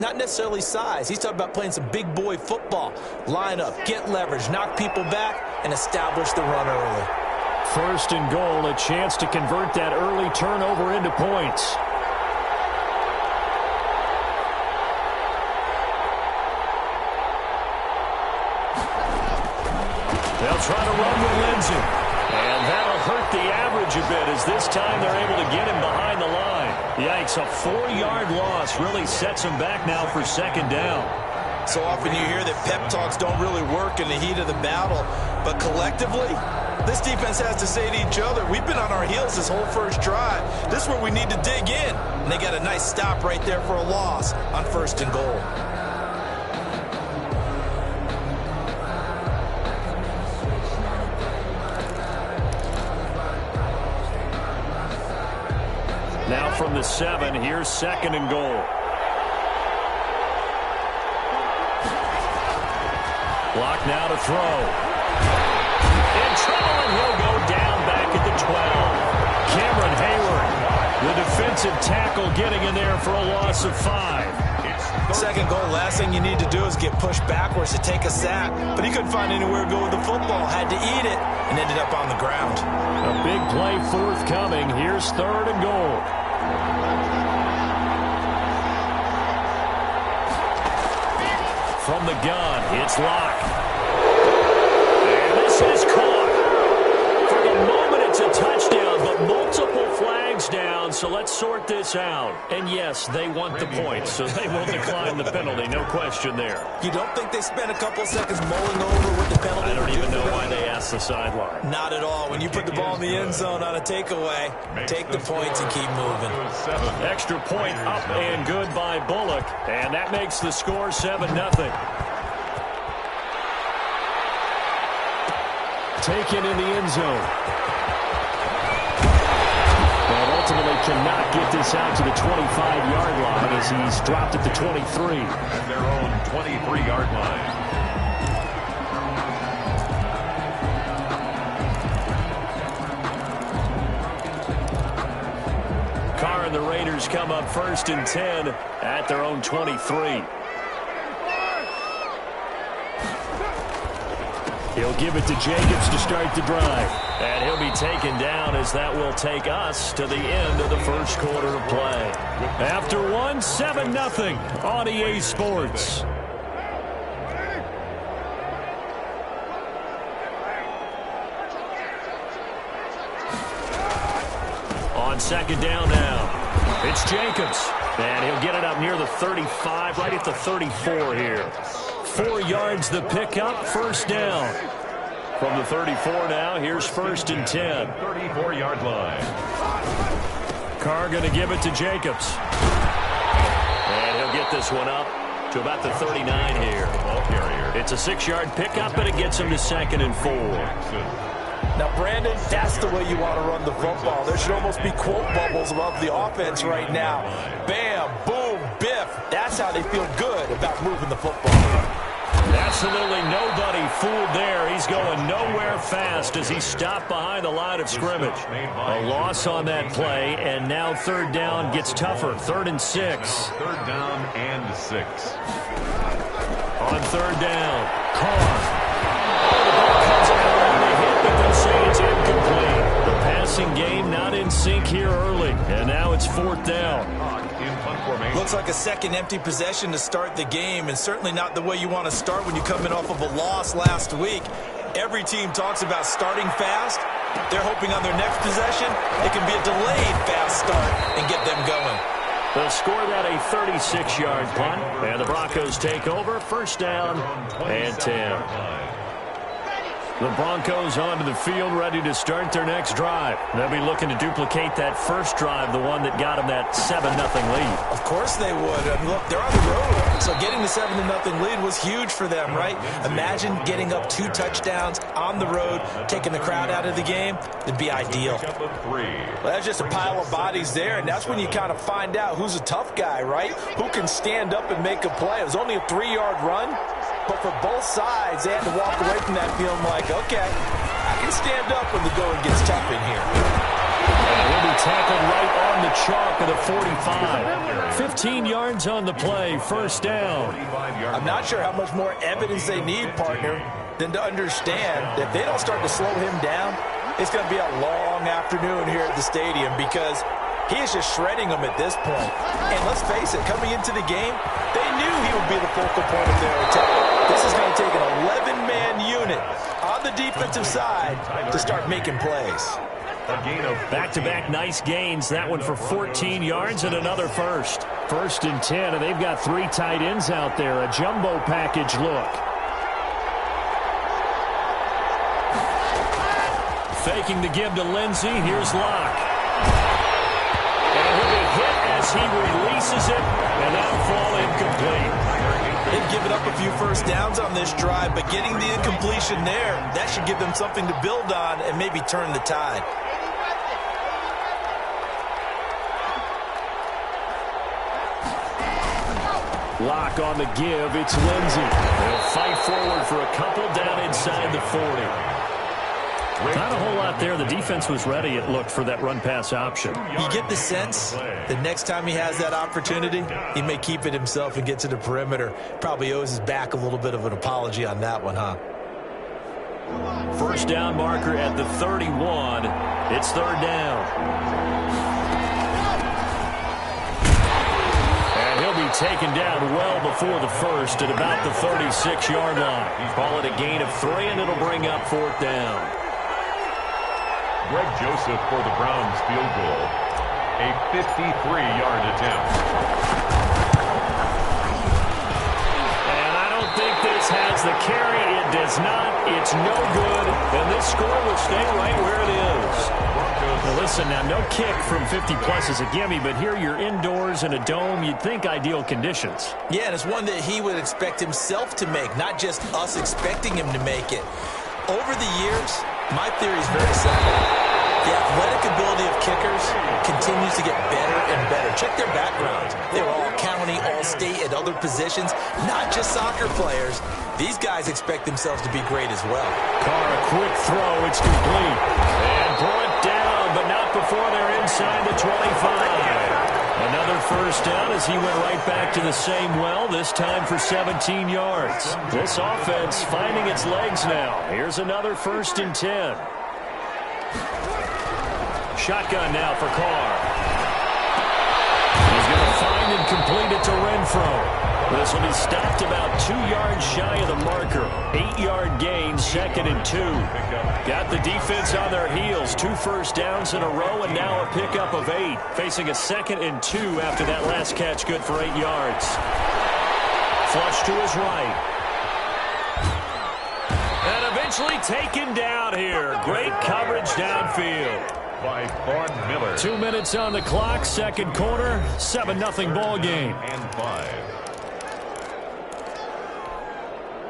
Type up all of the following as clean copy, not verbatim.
Not necessarily size. He's talking about playing some big boy football. Line up, get leverage, knock people back, and establish the run early. First and goal, a chance to convert that early turnover into points. They'll try to run with Lindsay. And that'll hurt the average a bit as this time they're able to get him behind the line. Yikes, a 4-yard loss really sets him back now for second down. So often you hear that pep talks don't really work in the heat of the battle, but collectively, this defense has to say to each other, we've been on our heels this whole first drive. This is where we need to dig in. And they got a nice stop right there for a loss on first and goal. Now from the 7, here's second and goal. Block now to throw. In trouble, and he'll go down back at the 12. Cameron Hayward, the defensive tackle, getting in there for a loss of 5. Second goal, last thing you need to do is get pushed backwards to take a sack. But he couldn't find anywhere to go with the football. Had to eat it and ended up on the ground. A big play forthcoming. Here's third and goal. From the gun, it's Locke. And this is caught. For the moment, it's a touchdown, but multiple flags down, so let's sort this out. And yes, they want the points, so they will decline the penalty, no question there. You don't think they spent a couple seconds mulling over what the penalty I don't would do even know for them? why they asked the sideline. Not at all. When you put the ball in the end zone on a takeaway, take the points and keep moving. Extra point up and good by Bullock, and that makes the score 7-0. Taken in the end zone. But ultimately cannot get this out to the 25-yard line as he's dropped at the 23. At their own 23-yard line. Carr and the Raiders come up first and 10 at their own 23. He'll give it to Jacobs to start the drive. And he'll be taken down as that will take us to the end of the first quarter of play. After 7-0 on EA Sports. On second down now, it's Jacobs. And he'll get it up near the 35, right at the 34 here. 4 yards the pickup, first down. From the 34 now, here's first and 10. 34-yard line. Carr going to give it to Jacobs. And he'll get this one up to about the 39 here. It's a 6-yard pickup, and it gets him to second and 4. Now, Brandon, that's the way you want to run the football. There should almost be quote bubbles above the offense right now. Bam, boom, biff. That's how they feel good about moving the football. Absolutely nobody fooled there. He's going nowhere fast as he stopped behind the line of scrimmage. A loss on that play, and now third down gets tougher. 3rd and 6. Third down and 6. On third down, Carr. The ball comes out and they hit, but they say it's incomplete. The passing game not in sync here early, and now it's 4th down. Looks like a second empty possession to start the game, and certainly not the way you want to start when you come in off of a loss last week. Every team talks about starting fast. They're hoping on their next possession it can be a delayed fast start and get them going. They'll score that a 36-yard punt, and the Broncos take over. First down and 10. The Broncos onto the field, ready to start their next drive. They'll be looking to duplicate that first drive, the one that got them that 7-0 lead. Of course they would. And look, they're on the road, so getting the 7-0 lead was huge for them, right? Imagine getting up 2 touchdowns on the road, taking the crowd out of the game. It'd be ideal. Well, that's just a pile of bodies there, and that's when you kind of find out who's a tough guy, right? Who can stand up and make a play. It was only a 3-yard run. But for both sides, they had to walk away from that feeling like, okay, I can stand up when the going gets tough in here. he'll be tackled right on the chalk of the 45. 15 yards on the play, first down. I'm not sure how much more evidence they need, partner, than to understand that if they don't start to slow him down, it's going to be a long afternoon here at the stadium because he is just shredding them at this point. And let's face it, coming into the game, they knew he would be the focal point of their attack. This is going to take an 11-man unit on the defensive side to start making plays. Back-to-back nice gains. That one for 14 yards and another first. First and 10, and they've got 3 tight ends out there. A jumbo package look. Faking the give to Lindsey. Here's Locke. And he'll be hit as he releases it, and that'll fall incomplete. They've given up a few first downs on this drive, but getting the incompletion there, that should give them something to build on and maybe turn the tide. Locke on the give. It's Lindsey. They'll fight forward for a couple down inside the 40. Not a whole lot there. The defense was ready, it looked, for that run-pass option. You get the sense that next time he has that opportunity, he may keep it himself and get to the perimeter. Probably owes his back a little bit of an apology on that one, huh? First down marker at the 31. It's third down. And he'll be taken down well before the first at about the 36-yard line. Call it a gain of 3, and it'll bring up fourth down. Greg Joseph for the Browns field goal. A 53-yard attempt. And I don't think this has the carry. It does not. It's no good. And this score will stay right where it is. Now listen, now no kick from 50-plus is a gimme, but here you're indoors in a dome. You'd think ideal conditions. Yeah, and it's one that he would expect himself to make, not just us expecting him to make it. Over the years, my theory is very simple. The athletic ability of kickers continues to get better and better. Check their backgrounds. They were all county, all state, at other positions, not just soccer players. These guys expect themselves to be great as well. Carr, a quick throw. It's complete. And brought down, but not before they're inside the 25. Another first down as he went right back to the same well, this time for 17 yards. This offense finding its legs now. Here's another first and 10. Shotgun now for Carr. He's going to find and complete it to Renfro. This will be stopped about 2 yards shy of the marker. 8-yard gain, second and 2. Got the defense on their heels. 2 first downs in a row, and now a pickup of 8. Facing a second and 2 after that last catch, good for 8 yards. Flush to his right. And eventually taken down here. Great coverage downfield. By Vaughn Miller. 2 minutes on the clock, second quarter, 7-0 ball game. And 5.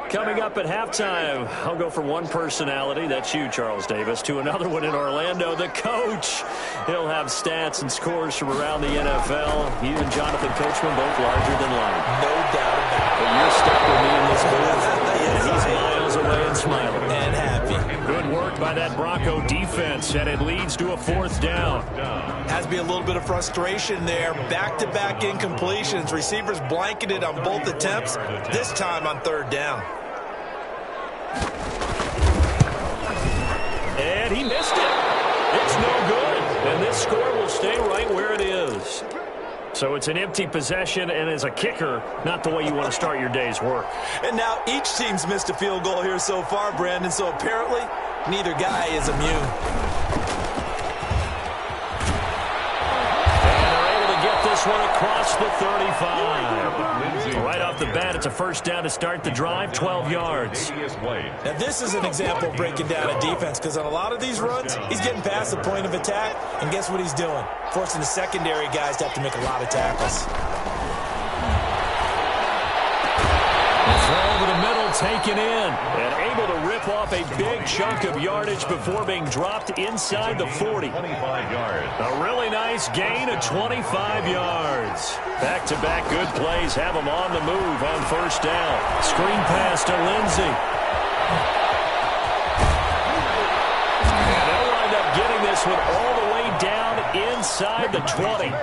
Coming up at halftime, I'll go from one personality, that's you, Charles Davis, to another one in Orlando, the coach. He'll have stats and scores from around the NFL. You and Jonathan Coachman both larger than life. No doubt about it. But you're stuck with me in this booth. And he's miles away and smiling. And happy. Good work by that Bronco defense, and it leads to a fourth down. Has to be a little bit of frustration there. Back-to-back incompletions. Receivers blanketed on both attempts, this time on third down. And he missed it. It's no good. And this score will stay right where it is. So it's an empty possession, and as a kicker, not the way you want to start your day's work. And now each team's missed a field goal here so far, Brandon, so apparently neither guy is immune. And they're able to get this one across the 35. Right off the bat, it's a first down to start the drive, 12 yards. Now this is an example of breaking down a defense, because on a lot of these runs, he's getting past the point of attack, and guess what he's doing? Forcing the secondary guys to have to make a lot of tackles. Throw over the middle, taken in, and able to rip off a big chunk of yardage before being dropped inside the 40. 25 yards. A really nice gain of 25 yards. Back-to-back good plays have him on the move on first down. Screen pass to Lindsey. And they'll wind up getting this one all the way down inside the 20.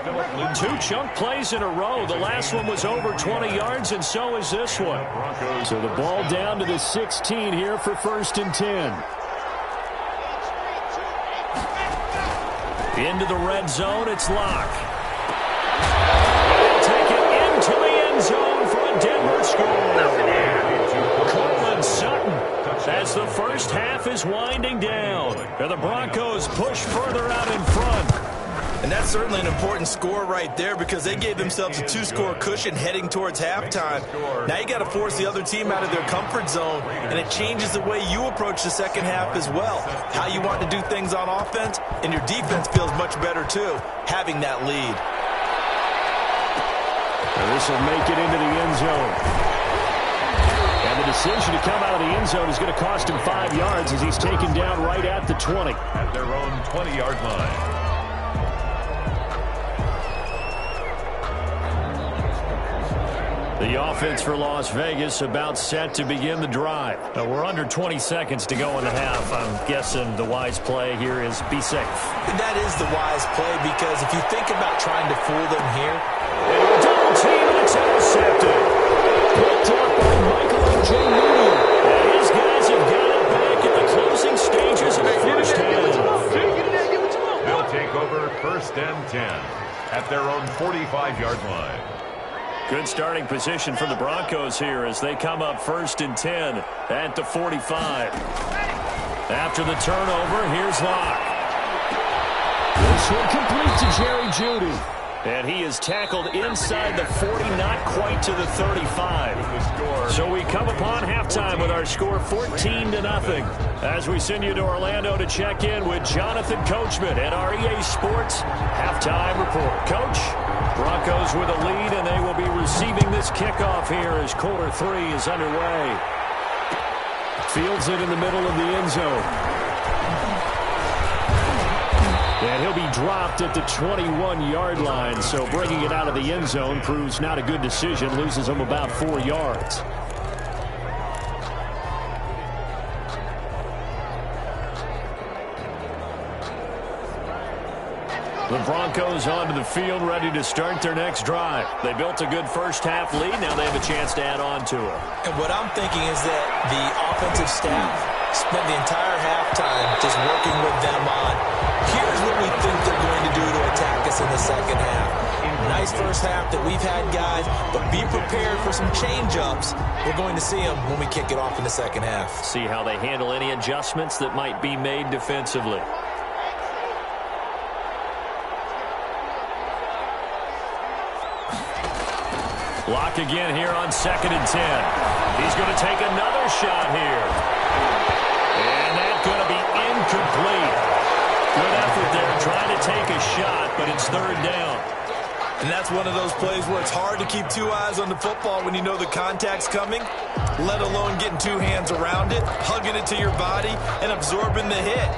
2 chunk plays in a row. The last one was over 20 yards, and so is this one. So the ball down to the 16 here for 1st and 10. Into the red zone, it's Locke. They'll take it into the end zone for a Denver score. Courtland Sutton, as the first half is winding down. And the Broncos push further out in front. And that's certainly an important score right there because they gave themselves a 2-score cushion heading towards halftime. Now you got to force the other team out of their comfort zone, and it changes the way you approach the second half as well. How you want to do things on offense, and your defense feels much better too, having that lead. And this will make it into the end zone. And the decision to come out of the end zone is going to cost him 5 yards as he's taken down right at the 20. At their own 20-yard line. The offense for Las Vegas about set to begin the drive. We're under 20 seconds to go in the half. I'm guessing the wise play here is be safe. That is the wise play because if you think about trying to fool them here. Double team and it's intercepted. Picked up by Michael O.J. Moody. And his guys have got it back at the closing stages of the first half. They'll take over 1st and 10 at their own 45-yard line. Good starting position for the Broncos here as they come up 1st and 10 at the 45. After the turnover, here's Locke. This one complete to Jerry Jeudy. And he is tackled inside the 40, not quite to the 35. So we come upon halftime with our score 14-0 as we send you to Orlando to check in with Jonathan Coachman at our EA Sports Halftime Report. Coach, Broncos with a lead, and they will be receiving this kickoff here as quarter 3 is underway. Fields it in the middle of the end zone. And he'll be dropped at the 21-yard line, so bringing it out of the end zone proves not a good decision, loses him about 4 yards. The Broncos onto the field, ready to start their next drive. They built a good first half lead. Now they have a chance to add on to it. And what I'm thinking is that the offensive staff spent the entire halftime just working with them on, here's what we think they're going to do to attack us in the second half. Nice first half that we've had, guys, but be prepared for some change-ups. We're going to see them when we kick it off in the second half. See how they handle any adjustments that might be made defensively. Locke again here on 2nd and 10. He's going to take another shot here. And that's going to be incomplete. Good effort there trying to take a shot, but it's 3rd down. And that's one of those plays where it's hard to keep 2 eyes on the football when you know the contact's coming, let alone getting 2 hands around it, hugging it to your body, and absorbing the hit.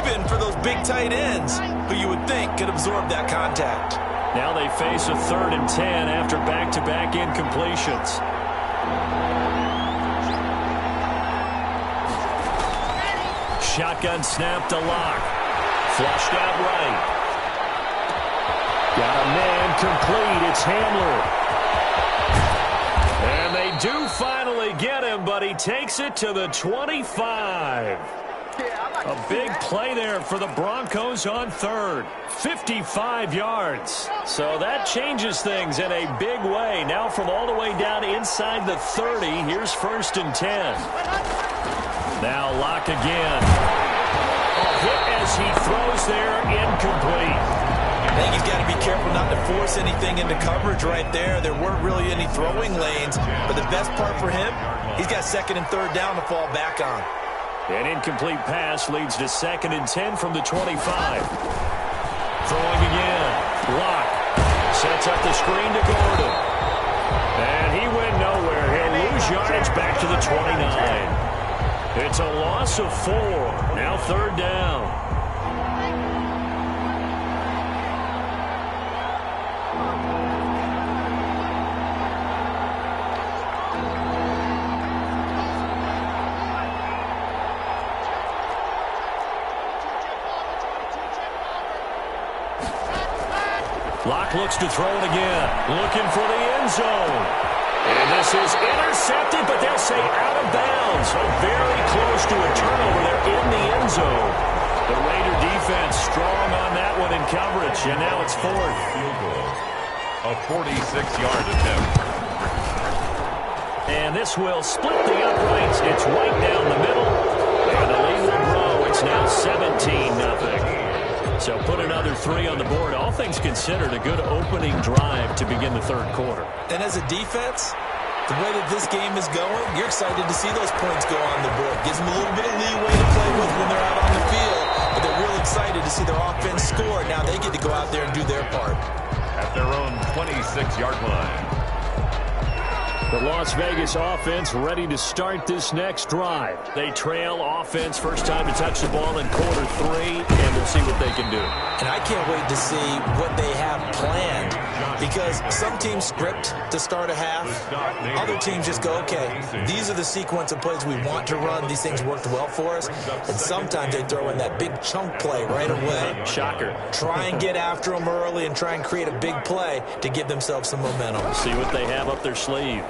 Even for those big tight ends who you would think could absorb that contact. Now they face a 3rd and 10 after back-to-back incompletions. Shotgun snap to Locke. Flushed out right. Got a man complete. It's Hamler. And they do finally get him, but he takes it to the 25. A big play there for the Broncos on 3rd. 55 yards. So that changes things in a big way. Now from all the way down inside the 30, here's 1st and 10. Now Locke again. A hit as he throws there, incomplete. I think he's got to be careful not to force anything into coverage right there. There weren't really any throwing lanes, but the best part for him, he's got 2nd and 3rd down to fall back on. An incomplete pass leads to 2nd and 10 from the 25. Throwing again. Locke sets up the screen to Gordon. And he went nowhere. He'll lose yardage back to the 29. It's a loss of 4. Now 3rd down. Locke looks to throw it again. Looking for the end zone. And this is intercepted, but they'll say out of bounds. So very close to a turnover there in the end zone. The Raider defense strong on that one in coverage, and now it's fourth. Field goal. A 46-yard attempt. And this will split the uprights. It's right down the middle. And the lead will grow. It's now 17-0. So put another 3 on the board. All things considered, a good opening drive to begin the third quarter. And as a defense, the way that this game is going, you're excited to see those points go on the board. Gives them a little bit of leeway to play with when they're out on the field. But they're real excited to see their offense score. Now they get to go out there and do their part. At their own 26-yard line. The Las Vegas offense ready to start this next drive. They trail offense, first time to touch the ball in quarter 3, and we'll see what they can do. And I can't wait to see what they have planned, because some teams script to start a half. Other teams just go, okay, these are the sequence of plays we want to run. These things worked well for us. And sometimes they throw in that big chunk play right away. Shocker. Try and get after them early and try and create a big play to give themselves some momentum. See what they have up their sleeve.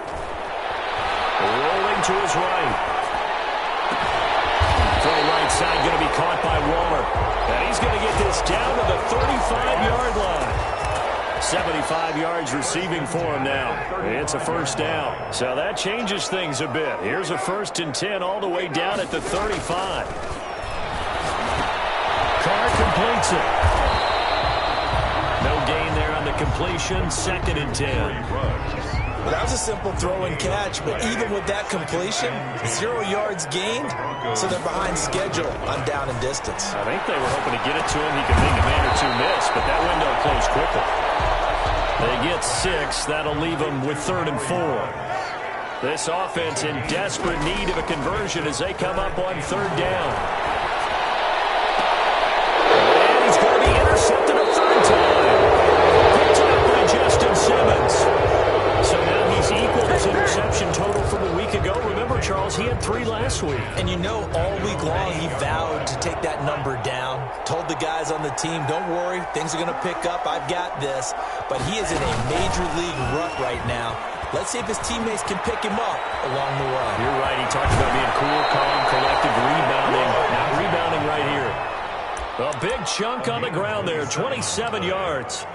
Rolling to his right. Throw right side going to be caught by Waller. And he's going to get this down to the 35-yard line. 75 yards receiving for him now. It's a first down. So that changes things a bit. Here's a 1st and 10 all the way down at the 35. Carr completes it. No gain there on the completion. 2nd and 10. Well, that was a simple throw and catch, but even with that completion, 0 yards gained, so they're behind schedule on down and distance. I think they were hoping to get it to him. He could make a man or two miss, but that window closed quickly. They get 6. That'll leave them with 3rd and 4. This offense in desperate need of a conversion as they come up on 3rd down. And he's going to be intercepted a 3rd time. Picked up by Justin Simmons. So now he's equaled his interception total from a week ago. Remember, Charles, he had 3 last week. And you know, all week long he vowed to take that number down. Told the guys on the team, don't worry, things are going to pick up. I've got this. But he is in a major league rut right now. Let's see if his teammates can pick him up along the way. You're right. He talked about being cool, calm, collective, rebounding. Not rebounding right here. A big chunk on the ground there, 27 yards.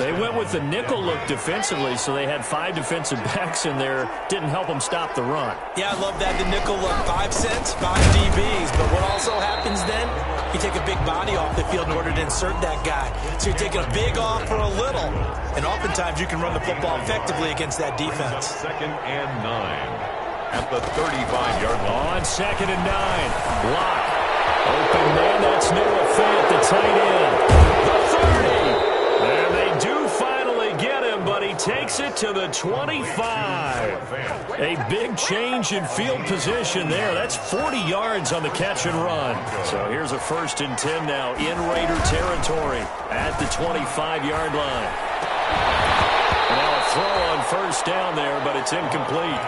They went with the nickel look defensively, so they had 5 defensive backs in there. Didn't help them stop the run. Yeah, I love that, the nickel look. 5 cents, 5 DBs. But what also happens then, you take a big body off the field in order to insert that guy. So you're taking a big off for a little. And oftentimes you can run the football effectively against that defense. 2nd and 9 at the 35-yard line. On 2nd and 9. Block. Open man, that's Noah Fant, the tight end. The 30. And they do finally get him, but he takes it to the 25. A big change in field position there. That's 40 yards on the catch and run. So here's a 1st and 10 now in Raider territory at the 25-yard line. Now a throw on 1st down there, but it's incomplete.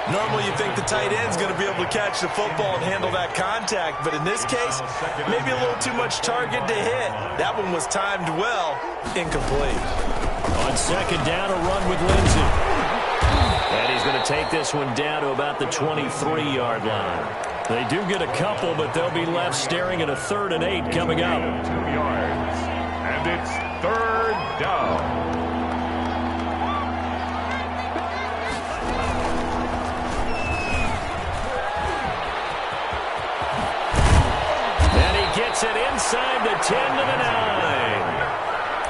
Normally you think the tight end's going to be able to catch the football and handle that contact, but in this case, maybe a little too much target to hit. That one was timed well, incomplete. On 2nd down, a run with Lindsey. And he's going to take this one down to about the 23-yard line. They do get a couple, but they'll be left staring at a 3rd and 8 coming up. 2 yards. And it's 3rd down. Gets it inside the 10 to the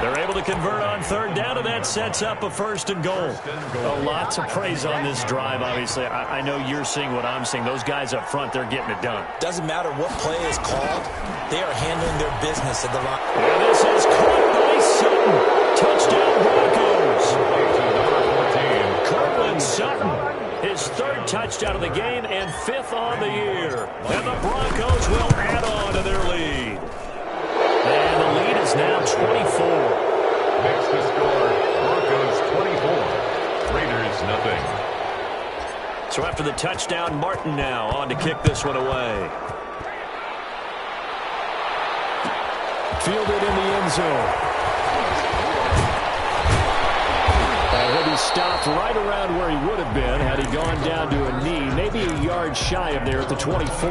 9. They're able to convert on 3rd down, and that sets up a 1st and goal. A lot to praise on this drive, obviously. I know you're seeing what I'm seeing. Those guys up front, they're getting it done. Doesn't matter what play is called. They are handling their business at the line. And this is caught by Sutton. Touchdown Broncos. Cortland Sutton. His 3rd touchdown of the game and 5th on the year. And the Broncos will add on to their lead. And the lead is now 24. Next to score, Broncos 24. Raiders nothing. So after the touchdown, Martin now on to kick this one away. Fielded in the end zone. stopped right around where he would have been had he gone down to a knee, maybe a yard shy of there at the 24.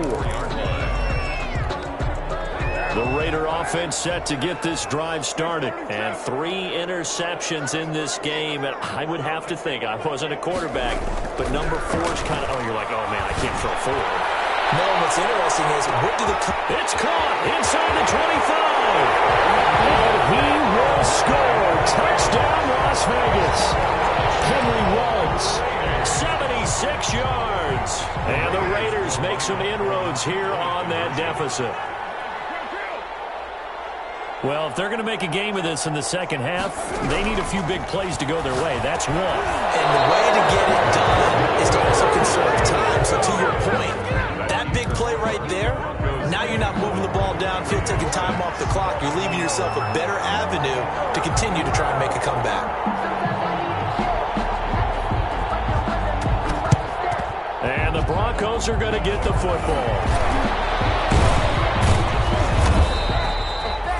The Raider offense set to get this drive started. And 3 interceptions in this game. And I would have to think, I wasn't a quarterback, but number 4's kind of, you're like, oh, man, I can't throw forward. No, what's interesting is, what do the... It's caught inside the 25. And he will score. Touchdown, Las Vegas. Henry Ruggs, 76 yards. And the Raiders make some inroads here on that deficit. Well, if they're going to make a game of this in the second half, they need a few big plays to go their way. That's one. And the way to get it done is to also conserve time. So to your point, that big play right there, now you're not moving the ball downfield, taking time off the clock. You're leaving yourself a better avenue to continue to try and make a comeback. And the Broncos are going to get the football.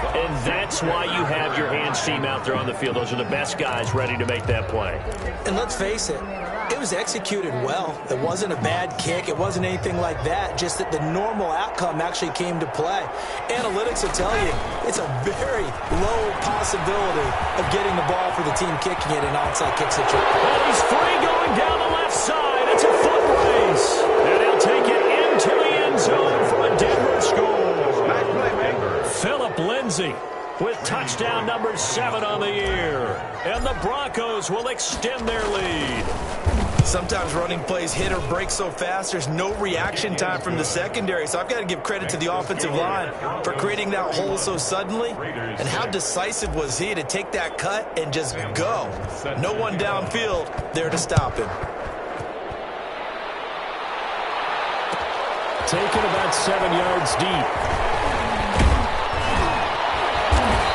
And that's why you have your hands team out there on the field. Those are the best guys ready to make that play. And let's face it, it was executed well. It wasn't a bad kick. It wasn't anything like that. Just that the normal outcome actually came to play. Analytics will tell you it's a very low possibility of getting the ball for the team kicking it in an onside kick situation. Well, he's free going down the left side. It's a foot race. And he'll take it into the end zone for a Denver score. Phillip Lindsay with touchdown number 7 on the year. And the Broncos will extend their lead. Sometimes running plays hit or break so fast, there's no reaction time from the secondary. So I've got to give credit to the offensive line for creating that hole so suddenly. And how decisive was he to take that cut and just go. No one downfield there to stop him. Taken about 7 yards deep.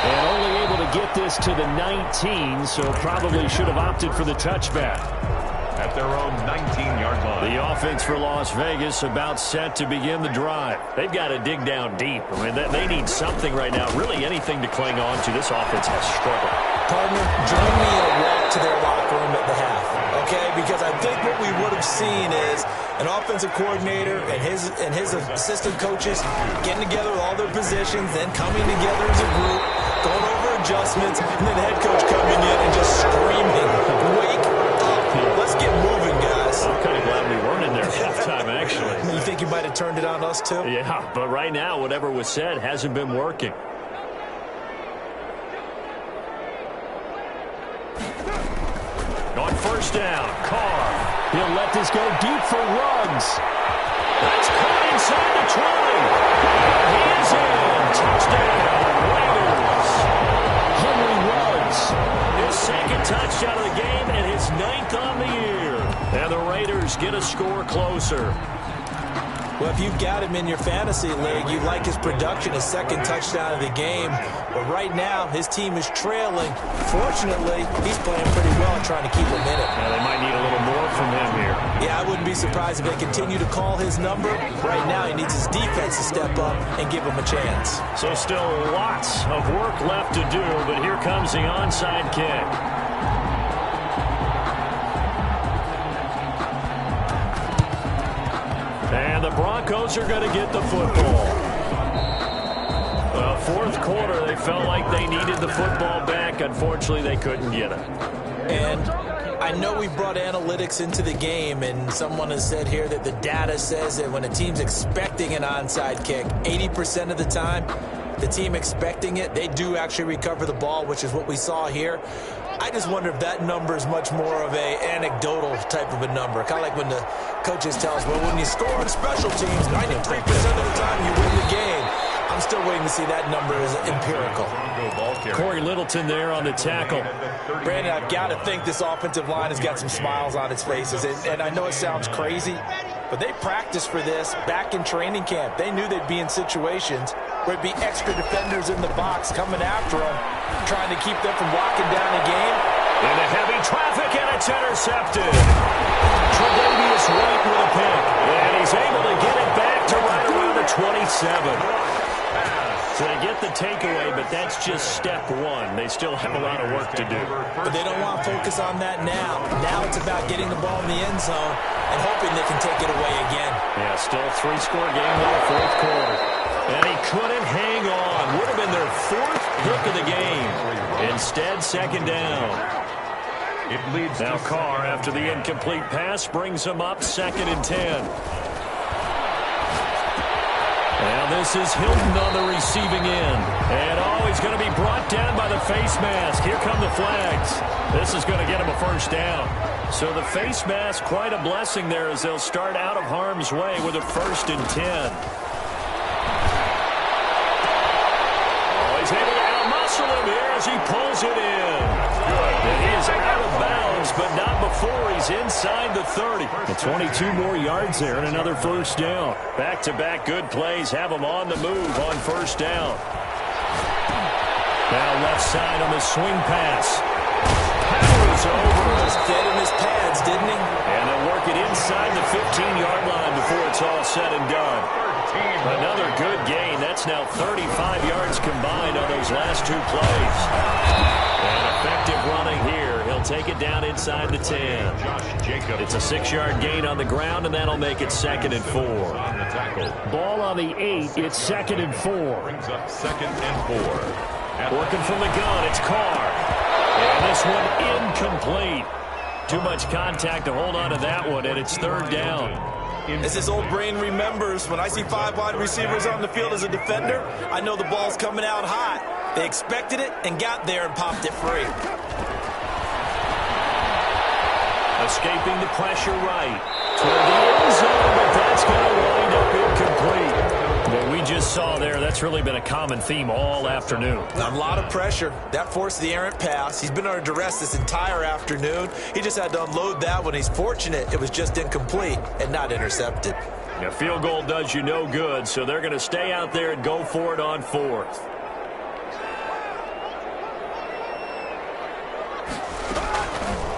And only able to get this to the 19, so probably should have opted for the touchback. At their own 19-yard line. The offense for Las Vegas about set to begin the drive. They've got to dig down deep. I mean, they need something right now, really anything to cling on to. This offense has struggled. Partner, join me in a walk to their locker room at the half, okay? Because I think what we would have seen is an offensive coordinator and his assistant coaches getting together with all their positions, then coming together as a group, going over adjustments, and then the head coach coming in and just screaming, wake up. Let's get moving, guys. I'm kind of glad we weren't in there at halftime, actually. You think you might have turned it on us, too? Yeah, but right now, whatever was said hasn't been working. On first down, Carr. He'll let this go deep for Ruggs. That's caught inside the 20. He is in. Touchdown, Raiders. Henry Ruggs. His second touchdown of the game and his 9th on the year. And the Raiders get a score closer. Well, if you've got him in your fantasy league, you like his production, his second touchdown of the game. But right now, his team is trailing. Fortunately, he's playing pretty well trying to keep him in it. Yeah, they might need a little more from him here. Yeah, I wouldn't be surprised if they continue to call his number. Right now, he needs his defense to step up and give him a chance. So still lots of work left to do, but here comes the onside kick. And the Broncos are going to get the football. Well, fourth quarter, they felt like they needed the football back. Unfortunately, they couldn't get it. And I know we brought analytics into the game, and someone has said here that the data says that when a team's expecting an onside kick, 80% of the time, the team expecting it, they do actually recover the ball, which is what we saw here. I just wonder if that number is much more of a anecdotal type of a number. Kind of like when the coaches tell us, well, when you score on special teams, 93% of the time you win the game. I'm still waiting to see that number as empirical. Corey Littleton there on the tackle. Brandon, I've got to think this offensive line has got some smiles on its faces. And I know it sounds crazy, but they practiced for this back in training camp. They knew they'd be in situations where it'd be extra defenders in the box coming after them, trying to keep them from locking down the game. Into heavy traffic, and it's intercepted. Tre'Davious White with a pick. And he's able to get it back to right around the 27. So they get the takeaway, but that's just step one. They still have a lot of work to do. But they don't want to focus on that now. Now it's about getting the ball in the end zone and hoping they can take it away again. Yeah, still three-score game in the fourth quarter. And he couldn't hang on. Would have been their fourth pick of the game. Instead, second down. It leads now Carr, after the incomplete pass, brings him up 2nd and 10. Now this is Hilton on the receiving end. And he's going to be brought down by the face mask. Here come the flags. This is going to get him a first down. So the face mask, quite a blessing there as they'll start out of harm's way with a 1st and 10. He's able to out-muscle him here as he pulls it in. And he is out of bounds, but not before he's inside the 30. And 22 more yards there and another first down. Back-to-back good plays have him on the move on first down. Now left side on the swing pass. Powers over. Just fed him his pads, didn't he? And they'll work it inside the 15-yard line before it's all said and done. Another good gain. That's now 35 yards combined on those last 2 plays. And effective running here. He'll take it down inside the 10. It's a 6-yard gain on the ground, and that'll make it 2nd and 4. Ball on the 8. It's 2nd and 4. Brings up 2nd and 4. Working from the gun. It's Carr. And this one incomplete. Too much contact to hold on to that one, and it's 3rd down. As his old brain remembers, when I see 5 wide receivers on the field as a defender, I know the ball's coming out hot. They expected it and got there and popped it free. Escaping the pressure right. Toward the end zone, but that's going to wind up incomplete. What we just saw there, that's really been a common theme all afternoon. A lot of pressure. That forced the errant pass. He's been under duress this entire afternoon. He just had to unload that one. He's fortunate it was just incomplete and not intercepted. A field goal does you no good, so they're going to stay out there and go for it on 4th.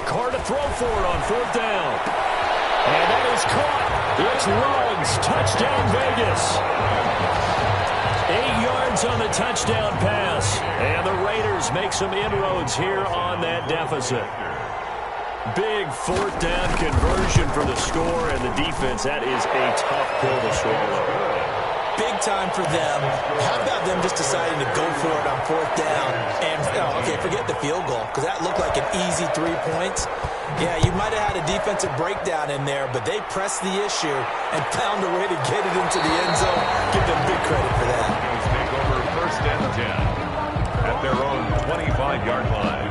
Carr to throw for it on 4th down. And that is caught. It's Ruggs. Touchdown, Vegas. 8 yards on the touchdown pass. And the Raiders make some inroads here on that deficit. Big 4th down conversion for the score, and the defense, that is a tough pill to swallow. Big time for them. How about them just deciding to go for it on 4th down? And, okay, forget the field goal, because that looked like an easy 3 points. Yeah, you might have had a defensive breakdown in there, but they pressed the issue and found a way to get it into the end zone. Give them big credit for that. Take over 1st and 10 at their own 25-yard line.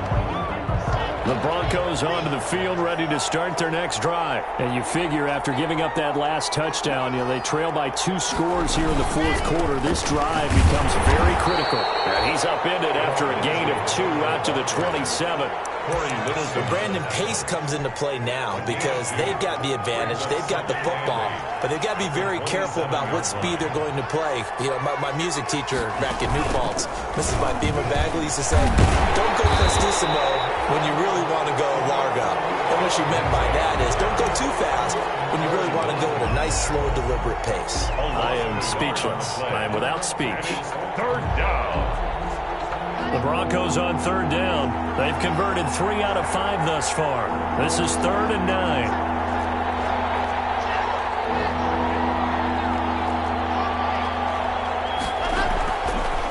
The Broncos onto the field, ready to start their next drive. And you figure after giving up that last touchdown, they trail by 2 scores here in the 4th quarter. This drive becomes very critical. And he's upended after a gain of 2 out to the 27. Brandon Pace comes into play now because they've got the advantage. They've got the football, but they've got to be very careful about what speed they're going to play. My music teacher back in New Paltz, Mrs. Bima Bagley, used to say, don't go prestissimo when you really want to go largo. And what she meant by that is don't go too fast when you really want to go at a nice, slow, deliberate pace. I am speechless. I am without speech. 3rd down. The Broncos on 3rd down. They've converted 3 out of 5 thus far. This is 3rd and 9.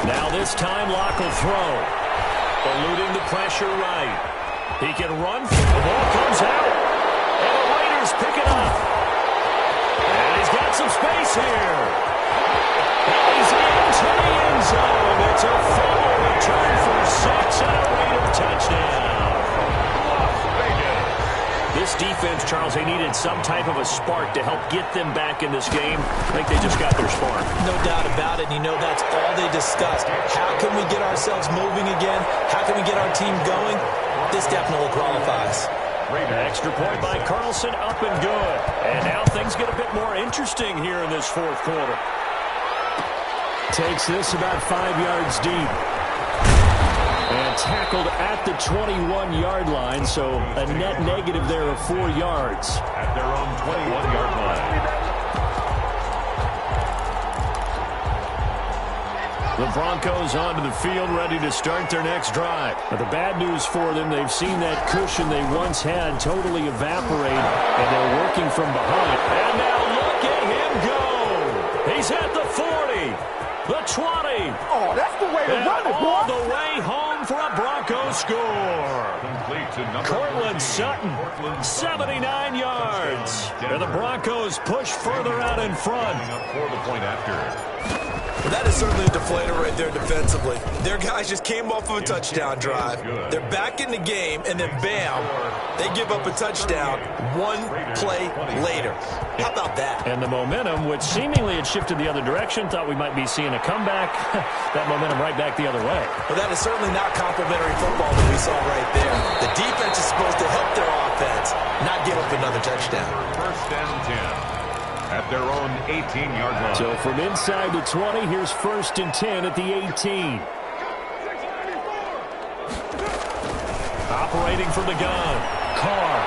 Now this time Locke will throw. Eluding the pressure right. He can run. The ball comes out. And the Raiders pick it up. And he's got some space here. And he's into the end zone. It's a fumble return for 6 and a Raider touchdown. This defense, Charles, they needed some type of a spark to help get them back in this game. I think they just got their spark. No doubt about it. And that's all they discussed. How can we get ourselves moving again? How can we get our team going? This definitely qualifies. Extra point by Carlson, up and good. And now things get a bit more interesting here in this 4th quarter. Takes this about 5 yards deep. And tackled at the 21-yard line, so a net negative there of 4 yards. At their own 21-yard line. The Broncos onto the field, ready to start their next drive. But the bad news for them, they've seen that cushion they once had totally evaporate, and they're working from behind. And now look at him go. He's at the 40, the 20. Oh, that's the way to run it, boy. All the way home for a Broncos score. Cortland Sutton, 79 yards. And the Broncos push further out in front. For the point after. Well, that is certainly a deflator right there defensively. Their guys just came off of a touchdown drive. They're back in the game, and then bam, they give up a touchdown one play later. How about that? And the momentum, which seemingly had shifted the other direction, thought we might be seeing a comeback. That momentum right back the other way. Well, that is certainly not complimentary football that we saw right there. The defense is supposed to help their offense, not give up another touchdown. First and 10. At their own 18-yard line. So from inside the 20, here's 1st and 10 at the 18. Operating from the gun, Carr.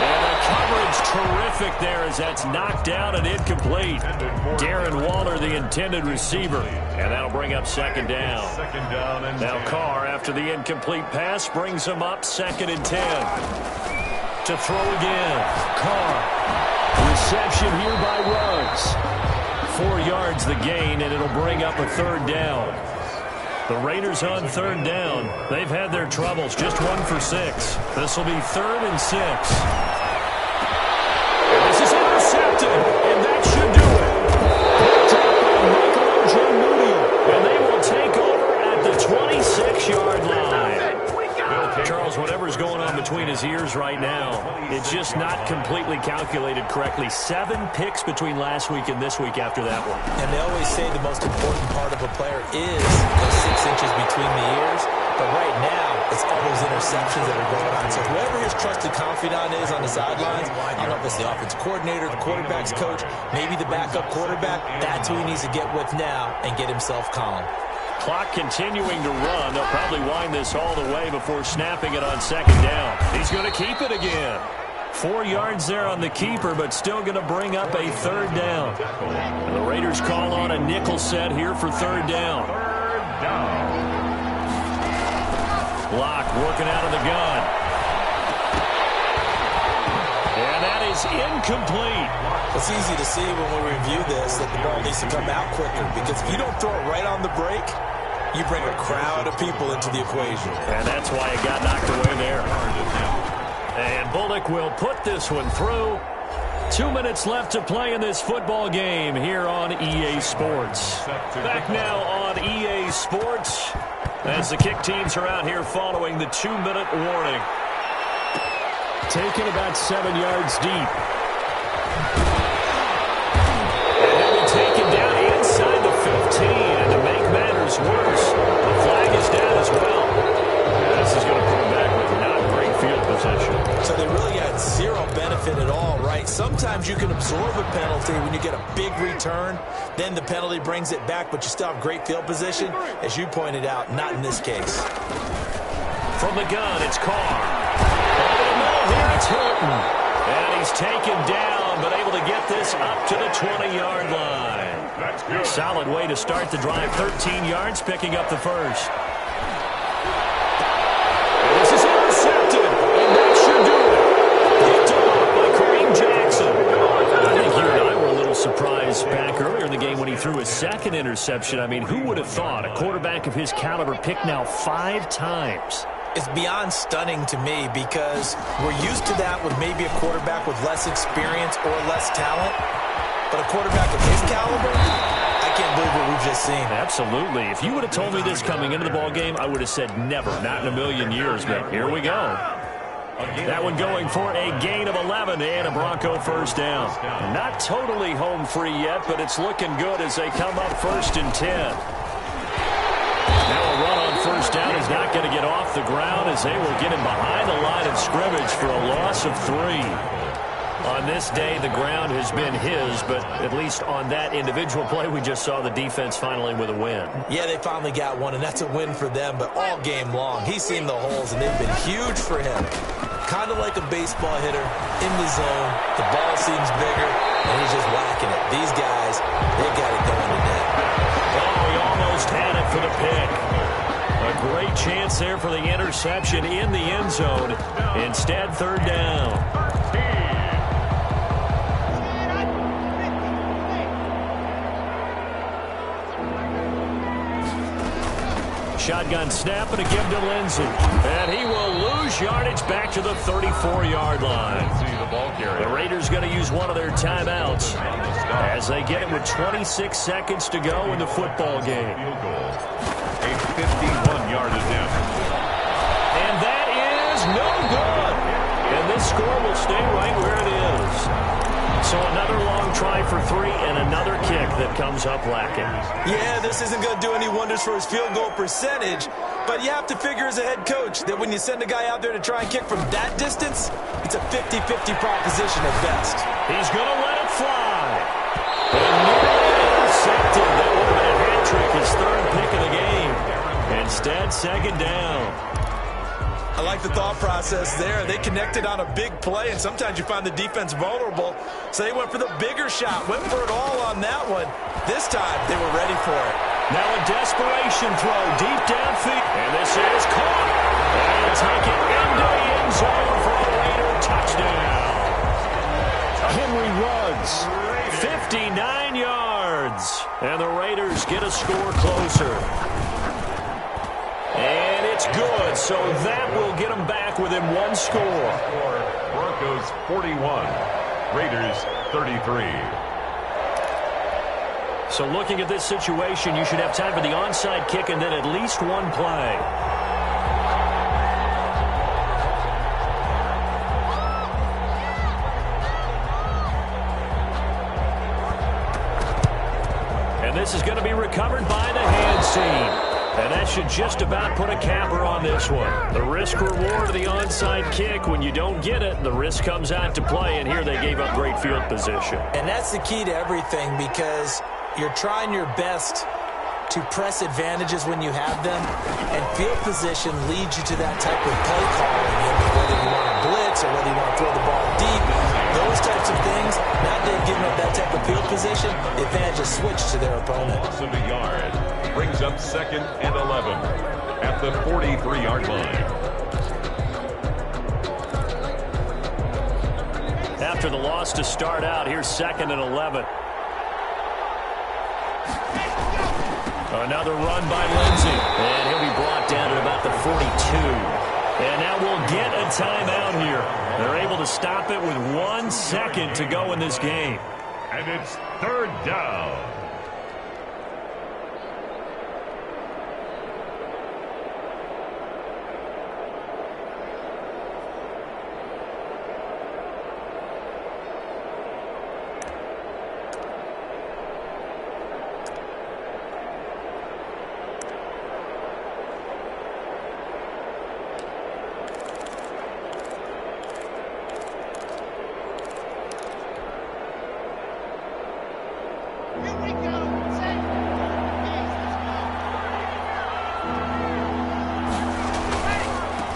And the coverage terrific there as that's knocked down and incomplete. Darren Waller, the intended receiver. And that'll bring up 2nd down. Now Carr, after the incomplete pass, brings him up 2nd and 10. To throw again, Carr. Reception here by Ruggs. 4 yards the gain, and it'll bring up a 3rd down. The Raiders on 3rd down. They've had their troubles, just 1 for 6. This will be 3rd and 6. And this is intercepted, and that should do it. Picked up by Michael Ojemudia, and they will take over at the 26-yard line. Charles, whatever's going on between his ears right now, it's just not completely calculated correctly. 7 picks between last week and this week after that one. And they always say the most important part of a player is those 6 inches between the ears. But right now, it's all those interceptions that are going on. So whoever his trusted confidant is on the sidelines, I don't know if it's the offensive coordinator, the quarterback's coach, maybe the backup quarterback, that's who he needs to get with now and get himself calm. Clock continuing to run. They'll probably wind this all the way before snapping it on 2nd down. He's going to keep it again. 4 yards there on the keeper, but still going to bring up a 3rd down. And the Raiders call on a nickel set here for 3rd down. Block working out of the gun. And that is incomplete. It's easy to see when we review this that the ball needs to come out quicker, because if you don't throw it right on the break, you bring a crowd of people into the equation. And that's why it got knocked away there. And Bullock will put this one through. 2 minutes left to play in this football game here on EA Sports. Back now on EA Sports as the kick teams are out here following the 2-minute warning. Taken about 7 yards deep. And he'll be taken down inside the 15. And to make matters worse, the flag is down as well. And this is going to put him back with not great field position. So they really had zero benefit at all, right? Sometimes you can absorb a penalty when you get a big return. Then the penalty brings it back, but you still have great field position. As you pointed out, not in this case. From the gun, it's Carr. Over the middle here, it's Hilton. And he's taken down, but able to get this up to the 20-yard line. Solid way to start the drive. 13 yards, picking up the first. And this is intercepted, and that should do it. Picked up by Kareem Jackson. I think you and I were a little surprised back earlier in the game when he threw his 2nd interception. I mean, who would have thought a quarterback of his caliber picked now 5 times? It's beyond stunning to me, because we're used to that with maybe a quarterback with less experience or less talent. But a quarterback of his caliber, I can't believe what we've just seen. Absolutely. If you would have told me this coming into the ball game, I would have said never, not in a million years. But here we go. That one going for a gain of 11 and a Bronco 1st down. Not totally home free yet, but it's looking good as they come up 1st and 10. Now a run on 1st down is not going to get off the ground as they will get him behind the line of scrimmage for a loss of 3. On this day, the ground has been his, but at least on that individual play, we just saw the defense finally with a win. Yeah, they finally got one, and that's a win for them, but all game long, he's seen the holes, and they've been huge for him. Kind of like a baseball hitter in the zone. The ball seems bigger, and he's just whacking it. These guys, they got it going today. Oh, he almost had it for the pick. A great chance there for the interception in the end zone. Instead, third down. Shotgun snap and a give to Lindsey. And he will lose yardage back to the 34-yard line. The Raiders going to use one of their timeouts as they get it with 26 seconds to go in the football game. A 51-yard attempt. And that is no good. And this score will stay right where it is. So another long try for 3 and another kick that comes up lacking. Yeah, this isn't going to do any wonders for his field goal percentage, but you have to figure as a head coach that when you send a guy out there to try and kick from that distance, it's a 50-50 proposition at best. He's going to let it fly. And nearly intercepted. That would have been a hat trick, his third pick of the game. Instead, second down. I like the thought process there. They connected on a big play, and sometimes you find the defense vulnerable. So they went for the bigger shot, went for it all on that one. This time, they were ready for it. Now a desperation throw deep downfield. And this is caught. And take it into the end zone for a Raider touchdown. Henry runs 59 yards. And the Raiders get a score closer. And it's good, so that will get them back within one score. Broncos 41, Raiders 33. So looking at this situation, you should have time for the onside kick and then at least one play. And this is going to be recovered by the hands team. And that should just about put a capper on this one. The risk-reward of the onside kick, when you don't get it, the risk comes out to play, and here they gave up great field position. And that's the key to everything, because you're trying your best to press advantages when you have them, and field position leads you to that type of play calling, whether you want to blitz or whether you want to throw the ball deep. Those types of things, now they've given up that type of field position, the advantage is switched to their opponent. Loss of a yard. Brings up 2nd and 11 at the 43-yard line. After the loss to start out, here's 2nd and 11. Another run by Lindsey. And he'll be brought down at about the 42. And now we'll get a timeout here. They're able to stop it with 1 second to go in this game. And it's third down.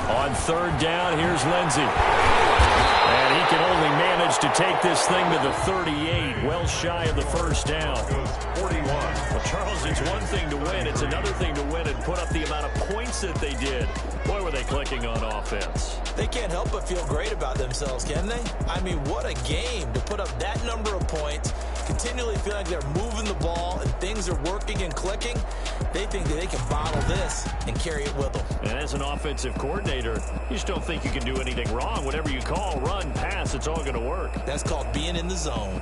On third down, here's Lindsey. And he can only manage to take this thing to the 38, well shy of the first down. 41. Well, Charles, it's one thing to win. It's another thing to win and put up the amount of points that they did. Boy, were they clicking on offense. They can't help but feel great about themselves, can they? I mean, what a game to put up that number of points, continually feel like they're moving the ball and things are working and clicking. They think that they can bottle this and carry it with them. And as an offensive coordinator, you just don't think you can do anything wrong. Whatever you call, run, pass, it's all going to work. That's called being in the zone.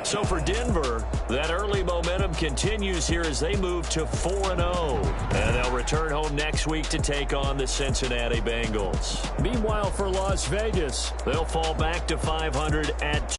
So for Denver, that early momentum continues here as they move to 4-0. And they'll return home next week to take on the Cincinnati Bengals. Meanwhile, for Las Vegas, they'll fall back to 500 at